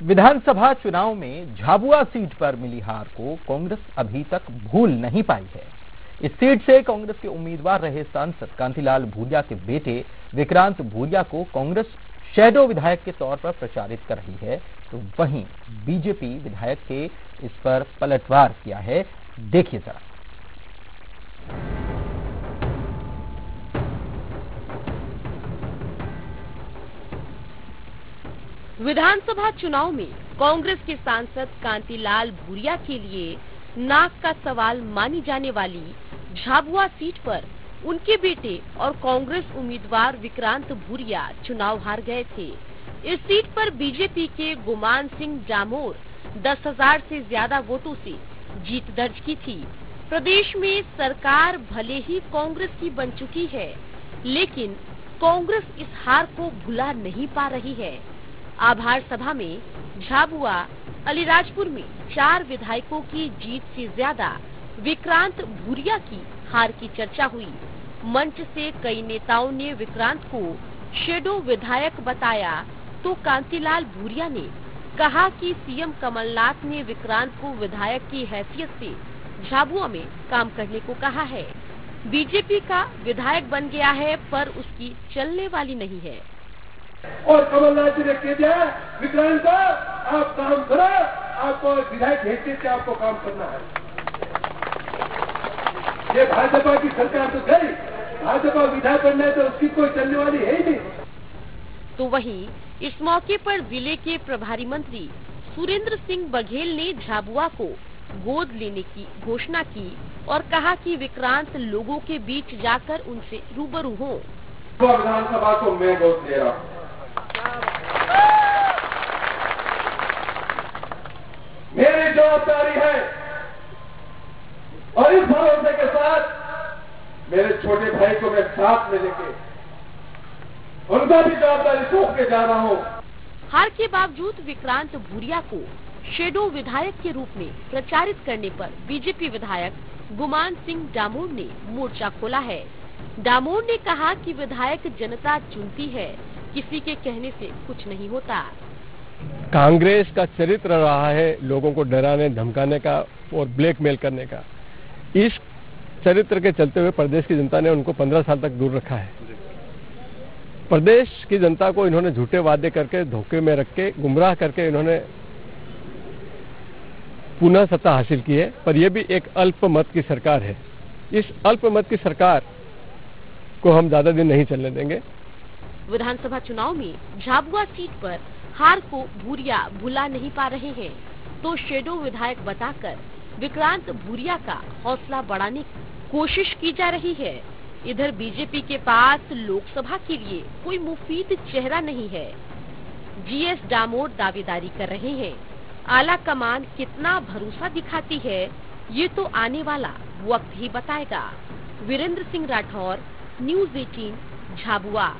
विधानसभा चुनाव में झाबुआ सीट पर मिली हार को कांग्रेस अभी तक भूल नहीं पाई है। इस सीट से कांग्रेस के उम्मीदवार रहे सांसद कांतिलाल भूरिया के बेटे विक्रांत भूरिया को कांग्रेस शैडो विधायक के तौर पर प्रचारित कर रही है, तो वहीं बीजेपी विधायक के इस पर पलटवार किया है। देखिए जरा। विधानसभा चुनाव में कांग्रेस के सांसद कांतिलाल भूरिया के लिए नाक का सवाल मानी जाने वाली झाबुआ सीट पर उनके बेटे और कांग्रेस उम्मीदवार विक्रांत भूरिया चुनाव हार गए थे। इस सीट पर बीजेपी के गुमान सिंह डामोर 10,000 से ज्यादा वोटों से जीत दर्ज की थी। प्रदेश में सरकार भले ही कांग्रेस की बन चुकी है, लेकिन कांग्रेस इस हार को भुला नहीं पा रही है। आभार सभा में झाबुआ अलीराजपुर में 4 विधायकों की जीत से ज्यादा विक्रांत भूरिया की हार की चर्चा हुई। मंच से कई नेताओं ने विक्रांत को शैडो विधायक बताया, तो कांतिलाल भूरिया ने कहा कि सीएम कमलनाथ ने विक्रांत को विधायक की हैसियत से झाबुआ में काम करने को कहा है। बीजेपी का विधायक बन गया है, पर उसकी चलने वाली नहीं है। और कमलनाथ जी ने कह दिया, विक्रांत का आप काम करो, आपको विधायक हैसियत से आपको काम करना है। ये भाजपा की सरकार तो गई, भाजपा विधायक बनना है तो उसकी कोई चलने वाली है ही नहीं। तो वहीं इस मौके पर जिले के प्रभारी मंत्री सुरेंद्र सिंह बघेल ने झाबुआ को गोद लेने की घोषणा की और कहा कि विक्रांत लोगों के बीच जाकर उनसे रूबरू हो। विधानसभा को मैं गोद ले रहा हूँ। मेरी जवाबदारी है और इस भरोसे के साथ मेरे छोटे भाई को मैं साथ में लेके उनका भी जवाबदारी सौंप के जा रहा हूँ। हार के बावजूद विक्रांत भूरिया को शैडो विधायक के रूप में प्रचारित करने पर बीजेपी विधायक गुमान सिंह डामोर ने मोर्चा खोला है। डामोर ने कहा कि विधायक जनता चुनती है, किसी के कहने से कुछ नहीं होता। कांग्रेस का चरित्र रहा है लोगों को डराने धमकाने का और ब्लैकमेल करने का। इस चरित्र के चलते हुए प्रदेश की जनता ने उनको 15 साल तक दूर रखा है। प्रदेश की जनता को इन्होंने झूठे वादे करके, धोखे में रख के, गुमराह करके इन्होंने पुनः सत्ता हासिल की है। पर यह भी एक अल्पमत की सरकार है। इस अल्पमत की सरकार को हम ज्यादा दिन नहीं चलने देंगे। विधानसभा चुनाव में झाबुआ सीट पर हार को भूरिया भुला नहीं पा रहे हैं, तो शैडो विधायक बताकर विक्रांत भूरिया का हौसला बढ़ाने की कोशिश की जा रही है। इधर बीजेपी के पास लोकसभा के लिए कोई मुफीद चेहरा नहीं है। जीएस डामोर दावेदारी कर रहे हैं। आला कमान कितना भरोसा दिखाती है, ये तो आने वाला वक्त ही बताएगा। वीरेंद्र सिंह राठौर, न्यूज़ 18, झाबुआ।